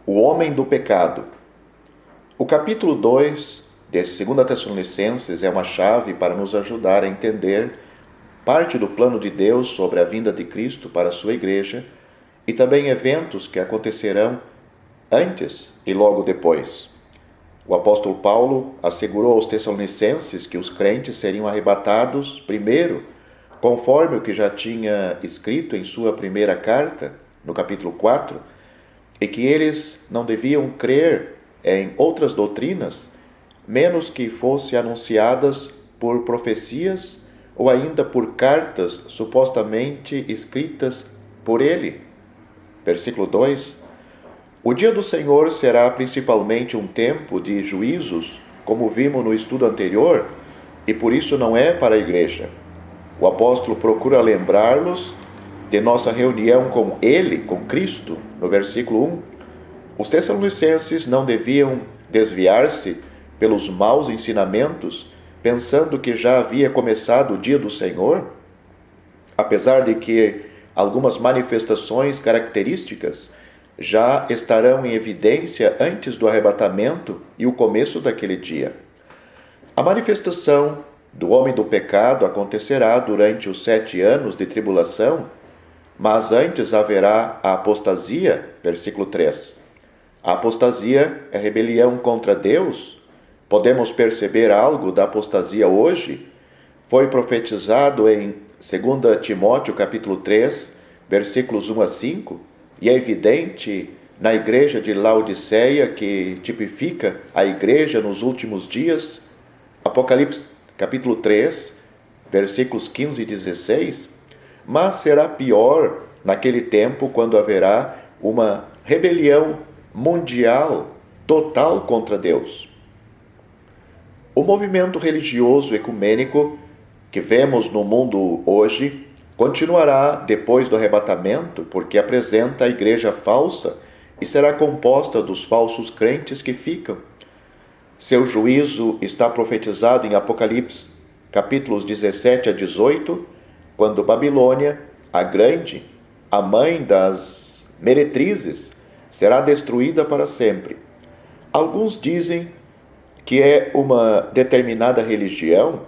O homem do pecado. O capítulo 2 desse 2 Tessalonicenses é uma chave para nos ajudar a entender parte do plano de Deus sobre a vinda de Cristo para a sua igreja e também eventos que acontecerão antes e logo depois. O apóstolo Paulo assegurou aos Tessalonicenses que os crentes seriam arrebatados primeiro, conforme o que já tinha escrito em sua primeira carta, no capítulo 4, e que eles não deviam crer em outras doutrinas, menos que fossem anunciadas por profecias ou ainda por cartas supostamente escritas por ele. Versículo 2. O dia do Senhor será principalmente um tempo de juízos, como vimos no estudo anterior, e por isso não é para a igreja. O apóstolo procura lembrá-los de nossa reunião com ele, com Cristo, no versículo 1. Os tessalonicenses não deviam desviar-se pelos maus ensinamentos, pensando que já havia começado o dia do Senhor, apesar de que algumas manifestações características já estarão em evidência antes do arrebatamento e o começo daquele dia. A manifestação do homem do pecado acontecerá durante os 7 anos de tribulação, mas antes haverá a apostasia, versículo 3. A apostasia é rebelião contra Deus. Podemos perceber algo da apostasia hoje? Foi profetizado em 2 Timóteo capítulo 3, versículos 1 a 5, e é evidente na igreja de Laodiceia, que tipifica a igreja nos últimos dias, Apocalipse capítulo 3, versículos 15 e 16, mas será pior naquele tempo quando haverá uma rebelião mundial total contra Deus. O movimento religioso ecumênico que vemos no mundo hoje continuará depois do arrebatamento, porque apresenta a igreja falsa e será composta dos falsos crentes que ficam. Seu juízo está profetizado em Apocalipse, capítulos 17 a 18, quando Babilônia, a grande, a mãe das meretrizes, será destruída para sempre. Alguns dizem que é uma determinada religião,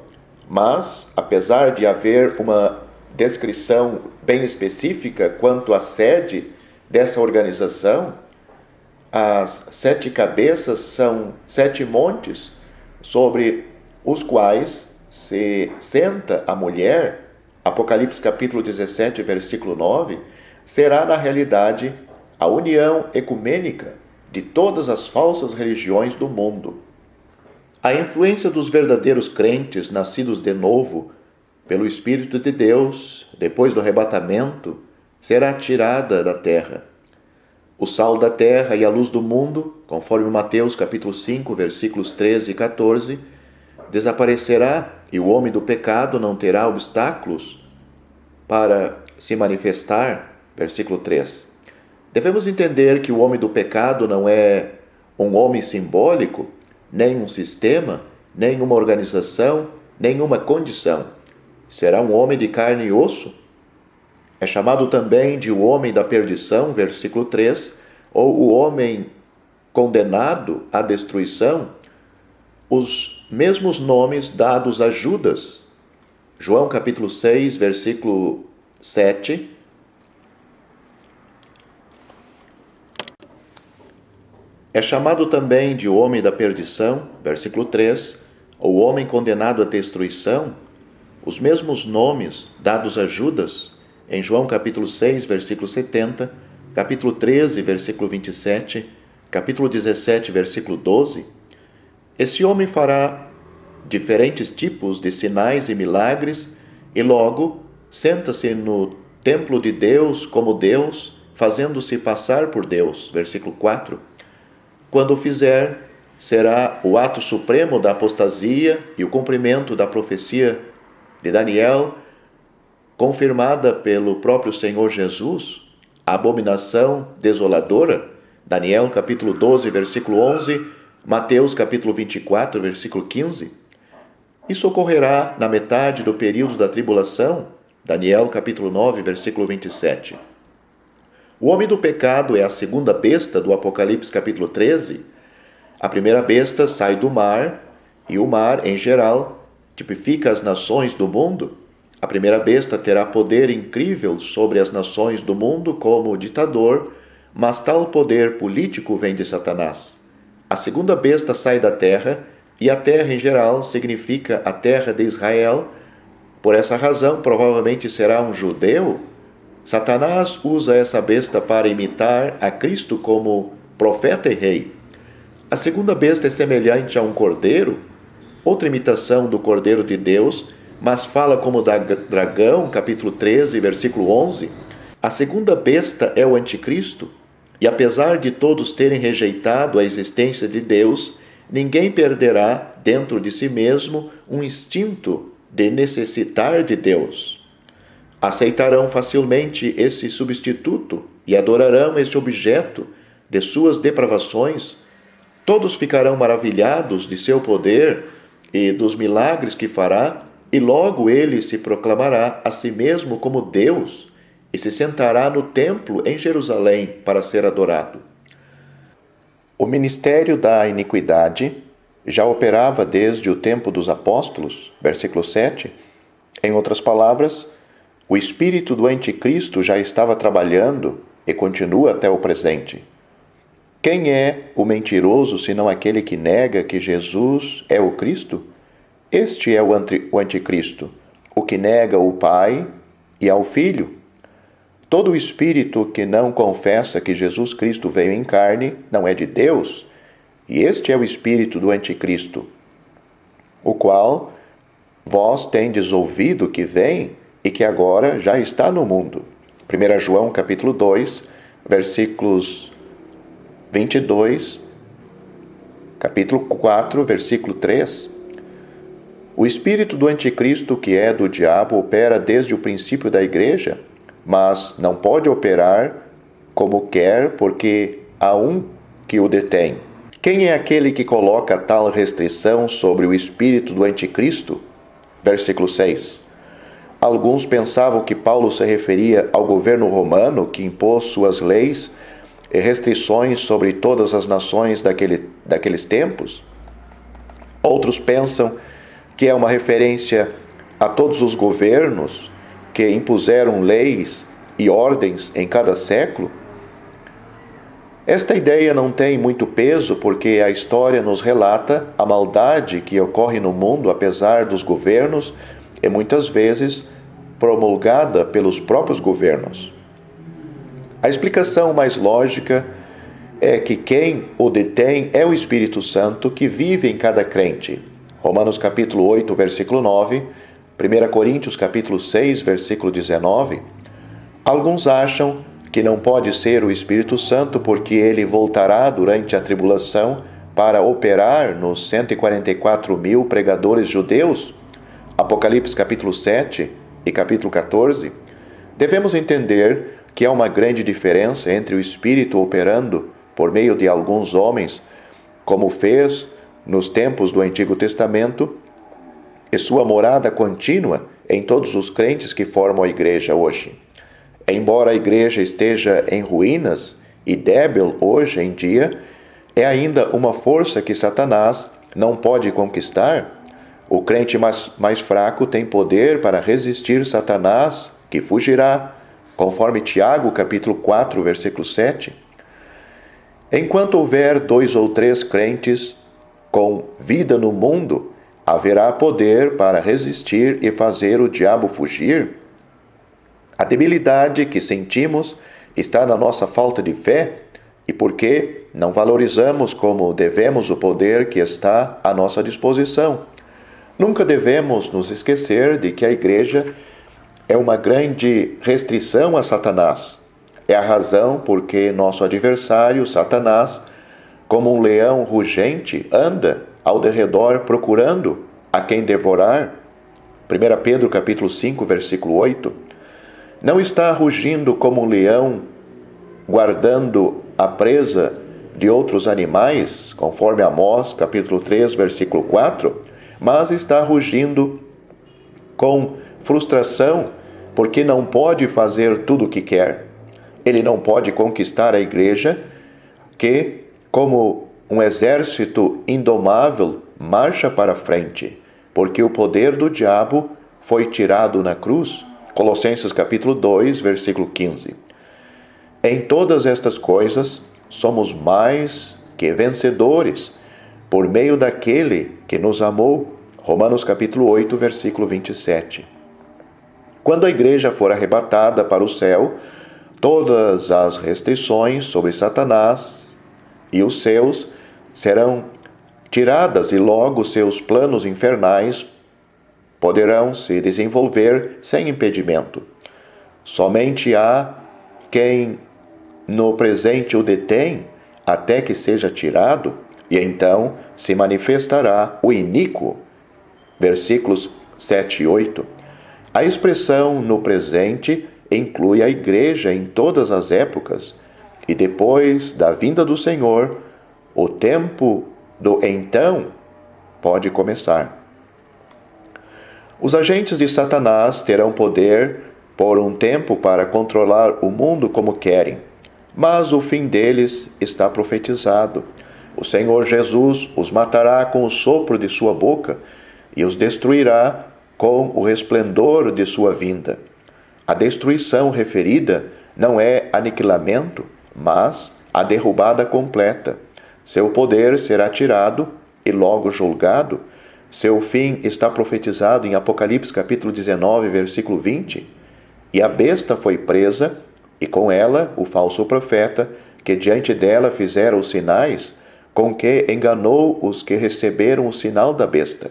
mas, apesar de haver uma descrição bem específica quanto à sede dessa organização, as 7 cabeças são 7 montes sobre os quais se senta a mulher. Apocalipse capítulo 17, versículo 9, será na realidade a união ecumênica de todas as falsas religiões do mundo. A influência dos verdadeiros crentes nascidos de novo pelo Espírito de Deus, depois do arrebatamento, será tirada da terra. O sal da terra e a luz do mundo, conforme Mateus capítulo 5, versículos 13 e 14, desaparecerá e o homem do pecado não terá obstáculos para se manifestar, versículo 3. Devemos entender que o homem do pecado não é um homem simbólico, nem um sistema, nem uma organização, nenhuma condição. Será um homem de carne e osso. É chamado também de o homem da perdição, versículo 3, ou o homem condenado à destruição, os mesmos nomes dados a Judas. João capítulo 6, versículo 7. É chamado também de homem da perdição, versículo 3, ou homem condenado à destruição, os mesmos nomes dados a Judas, em João capítulo 6, versículo 70, capítulo 13, versículo 27, capítulo 17, versículo 12. Esse homem fará diferentes tipos de sinais e milagres e logo senta-se no templo de Deus como Deus, fazendo-se passar por Deus, versículo 4. Quando o fizer, será o ato supremo da apostasia e o cumprimento da profecia de Daniel, confirmada pelo próprio Senhor Jesus, a abominação desoladora, Daniel capítulo 12, versículo 11, Mateus capítulo 24, versículo 15. Isso ocorrerá na metade do período da tribulação, Daniel capítulo 9, versículo 27. O homem do pecado é a segunda besta do Apocalipse capítulo 13. A primeira besta sai do mar, e o mar, em geral, tipifica as nações do mundo. A primeira besta terá poder incrível sobre as nações do mundo como ditador, mas tal poder político vem de Satanás. A segunda besta sai da terra, e a terra, em geral, significa a terra de Israel. Por essa razão, provavelmente será um judeu. Satanás usa essa besta para imitar a Cristo como profeta e rei. A segunda besta é semelhante a um cordeiro, outra imitação do cordeiro de Deus, mas fala como dragão, capítulo 13, versículo 11. A segunda besta é o anticristo, e apesar de todos terem rejeitado a existência de Deus, ninguém perderá dentro de si mesmo um instinto de necessitar de Deus. Aceitarão facilmente esse substituto e adorarão esse objeto de suas depravações. Todos ficarão maravilhados de seu poder e dos milagres que fará, e logo ele se proclamará a si mesmo como Deus e se sentará no templo em Jerusalém para ser adorado. O ministério da iniquidade já operava desde o tempo dos apóstolos, versículo 7. Em outras palavras, o espírito do anticristo já estava trabalhando e continua até o presente. Quem é o mentiroso senão aquele que nega que Jesus é o Cristo? Este é o anticristo, o que nega o Pai e ao Filho. Todo espírito que não confessa que Jesus Cristo veio em carne não é de Deus, e este é o espírito do anticristo, o qual vós tendes ouvido que vem e que agora já está no mundo. 1 João capítulo 2, versículos 22, capítulo 4, versículo 3. O espírito do anticristo, que é do diabo, opera desde o princípio da igreja, mas não pode operar como quer, porque há um que o detém. Quem é aquele que coloca tal restrição sobre o espírito do anticristo? Versículo 6. Alguns pensavam que Paulo se referia ao governo romano, que impôs suas leis e restrições sobre todas as nações daqueles tempos. Outros pensam que é uma referência a todos os governos que impuseram leis e ordens em cada século. Esta ideia não tem muito peso porque a história nos relata a maldade que ocorre no mundo apesar dos governos e muitas vezes promulgada pelos próprios governos. A explicação mais lógica é que quem o detém é o Espírito Santo que vive em cada crente. Romanos capítulo 8, versículo 9, 1 Coríntios capítulo 6, versículo 19. Alguns acham que não pode ser o Espírito Santo porque ele voltará durante a tribulação para operar nos 144.000 pregadores judeus. Apocalipse capítulo 7 e capítulo 14. Devemos entender que há uma grande diferença entre o Espírito operando por meio de alguns homens, como fez nos tempos do Antigo Testamento, e sua morada contínua em todos os crentes que formam a igreja hoje. Embora a igreja esteja em ruínas e débil hoje em dia, é ainda uma força que Satanás não pode conquistar. O crente mais fraco tem poder para resistir Satanás, que fugirá, conforme Tiago capítulo 4, versículo 7. Enquanto houver 2 ou 3 crentes com vida no mundo, haverá poder para resistir e fazer o diabo fugir. A debilidade que sentimos está na nossa falta de fé e porque não valorizamos como devemos o poder que está à nossa disposição. Nunca devemos nos esquecer de que a igreja é uma grande restrição a Satanás. É a razão por que nosso adversário, Satanás, como um leão rugente, anda ao derredor procurando a quem devorar. 1 Pedro capítulo 5, versículo 8. Não está rugindo como um leão, guardando a presa de outros animais, conforme Amós capítulo 3, versículo 4, mas está rugindo com frustração, porque não pode fazer tudo o que quer. Ele não pode conquistar a igreja que, como um exército indomável, marcha para frente, porque o poder do diabo foi tirado na cruz. Colossenses capítulo 2, versículo 15. Em todas estas coisas, somos mais que vencedores, por meio daquele que nos amou. Romanos capítulo 8, versículo 27. Quando a igreja for arrebatada para o céu, todas as restrições sobre Satanás e os seus serão tiradas e logo seus planos infernais poderão se desenvolver sem impedimento. Somente há quem no presente o detém até que seja tirado, e então se manifestará o iníquo. Versículos 7 e 8. A expressão no presente inclui a igreja em todas as épocas, e depois da vinda do Senhor, o tempo do então pode começar. Os agentes de Satanás terão poder por um tempo para controlar o mundo como querem, mas o fim deles está profetizado. O Senhor Jesus os matará com o sopro de sua boca e os destruirá com o resplendor de sua vinda. A destruição referida não é aniquilamento, mas a derrubada completa. Seu poder será tirado e logo julgado. Seu fim está profetizado em Apocalipse capítulo 19, versículo 20. E a besta foi presa, e com ela o falso profeta, que diante dela fizera os sinais, com que enganou os que receberam o sinal da besta,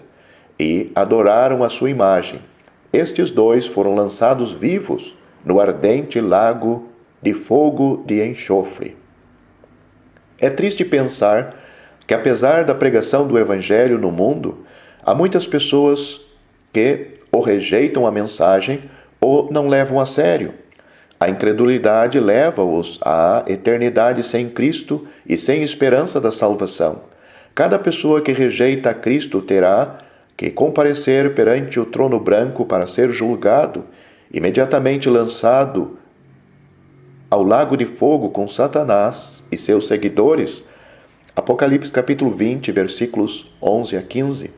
e adoraram a sua imagem. Estes dois foram lançados vivos no ardente lago de fogo de enxofre. É triste pensar que, apesar da pregação do Evangelho no mundo, há muitas pessoas que ou rejeitam a mensagem ou não levam a sério. A incredulidade leva-os à eternidade sem Cristo e sem esperança da salvação. Cada pessoa que rejeita a Cristo terá que comparecer perante o trono branco para ser julgado, imediatamente lançado ao lago de fogo com Satanás e seus seguidores. Apocalipse capítulo 20, versículos 11 a 15.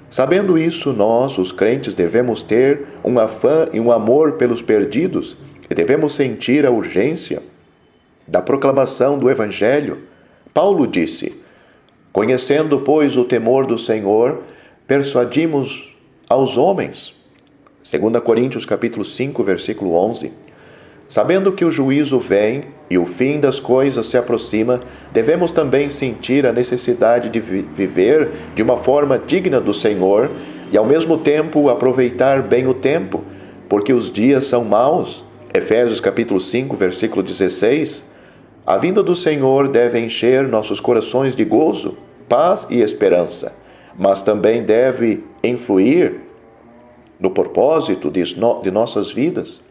Sabendo isso, nós, os crentes, devemos ter um afã e um amor pelos perdidos e devemos sentir a urgência da proclamação do Evangelho. Paulo disse: conhecendo, pois, o temor do Senhor, persuadimos aos homens. 2 Coríntios capítulo 5, versículo 11. Sabendo que o juízo vem e o fim das coisas se aproxima, devemos também sentir a necessidade de viver de uma forma digna do Senhor e, ao mesmo tempo, aproveitar bem o tempo, porque os dias são maus. Efésios capítulo 5, versículo 16. A vinda do Senhor deve encher nossos corações de gozo, paz e esperança, mas também deve influir no propósito de nossas vidas.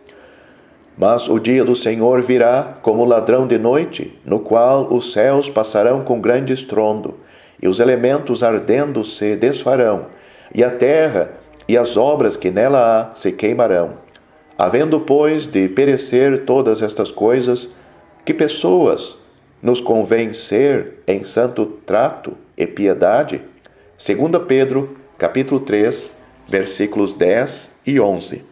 Mas o dia do Senhor virá como ladrão de noite, no qual os céus passarão com grande estrondo, e os elementos ardendo se desfarão, e a terra e as obras que nela há se queimarão. Havendo, pois, de perecer todas estas coisas, que pessoas nos convém ser em santo trato e piedade? 2 Pedro, capítulo 3, versículos 10 e 11.